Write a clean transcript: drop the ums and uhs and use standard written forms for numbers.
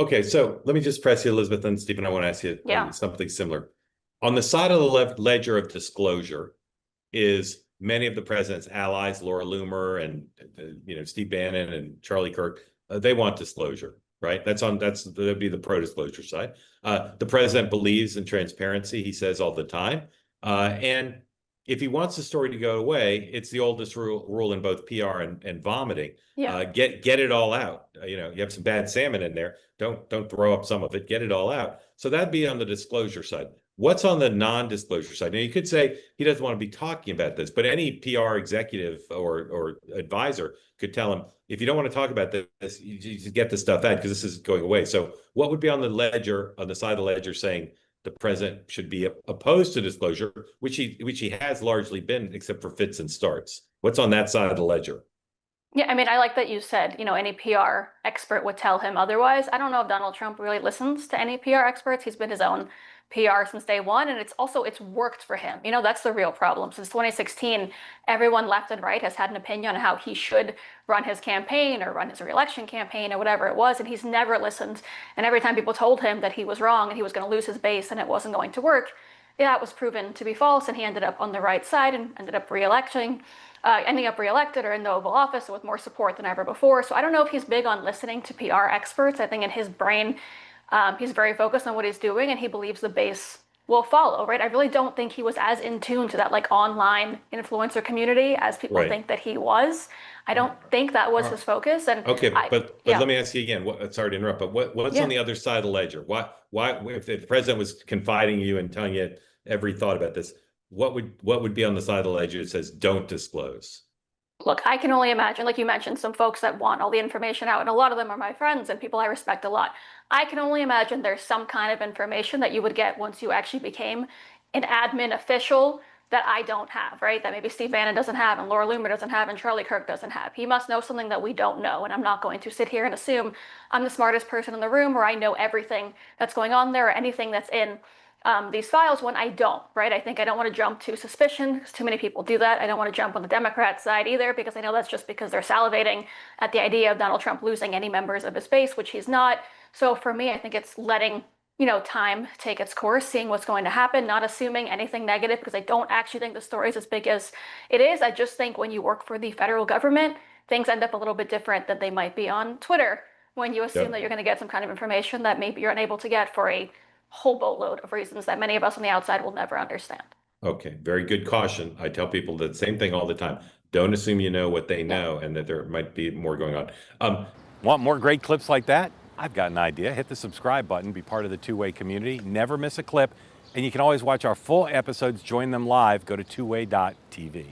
Okay, so let me just press you, Elizabeth, and Stephen. I want to ask you Yeah. something similar. On the side of the ledger of disclosure is many of the president's allies, Laura Loomer and Steve Bannon and Charlie Kirk. They want disclosure, right? That'd be the pro-disclosure side. The president believes in transparency. He says all the time, and if he wants the story to go away, it's the oldest rule in both PR and vomiting. Yeah. Get it all out. You have some bad salmon in there. Don't throw up some of it. Get it all out. So that'd be on the disclosure side. What's on the non-disclosure side? Now, you could say he doesn't want to be talking about this, but any PR executive or advisor could tell him, if you don't want to talk about this, you just get the stuff out because this is going away. So what would be on the ledger, on the side of the ledger, saying the president should be opposed to disclosure, which he has largely been, except for fits and starts? What's on that side of the ledger? Yeah, I mean, I like that you said, any PR expert would tell him otherwise. I don't know if Donald Trump really listens to any PR experts. He's been his own PR since day one, and it's worked for him. That's the real problem. Since 2016, everyone left and right has had an opinion on how he should run his campaign or run his reelection campaign or whatever it was, and he's never listened. And every time people told him that he was wrong and he was going to lose his base and it wasn't going to work, that was proven to be false, and he ended up on the right side and ended up ending up reelected or in the Oval Office with more support than ever before. So I don't know if he's big on listening to PR experts. I think in his brain, he's very focused on what he's doing, and he believes the base will follow, right? I really don't think he was as in tune to that online influencer community as people think that he was. I don't think that was his focus. And okay, but let me ask you again. Sorry to interrupt, but what's on the other side of the ledger? Why if the president was confiding in you and telling you every thought about this, what would be on the side of the ledger that says don't disclose? Look, I can only imagine, like you mentioned, some folks that want all the information out, and a lot of them are my friends and people I respect a lot. I can only imagine there's some kind of information that you would get once you actually became an admin official that I don't have, right? That maybe Steve Bannon doesn't have, and Laura Loomer doesn't have, and Charlie Kirk doesn't have. He must know something that we don't know, and I'm not going to sit here and assume I'm the smartest person in the room or I know everything that's going on there or anything that's in these files when I don't, right? I think I don't want to jump to suspicion because too many people do that. I don't want to jump on the Democrat side either because I know that's just because they're salivating at the idea of Donald Trump losing any members of his base, which he's not. So for me, I think it's letting time take its course, seeing what's going to happen, not assuming anything negative because I don't actually think the story is as big as it is. I just think when you work for the federal government, things end up a little bit different than they might be on Twitter when you assume that you're going to get some kind of information that maybe you're unable to get for a whole boatload of reasons that many of us on the outside will never understand. Okay, very good caution. I tell people the same thing all the time. Don't assume you know what they know and that there might be more going on. Want more great clips like that? I've got an idea. Hit the subscribe button, be part of the two-way community, never miss a clip, and you can always watch our full episodes, join them live, go to twoway.tv.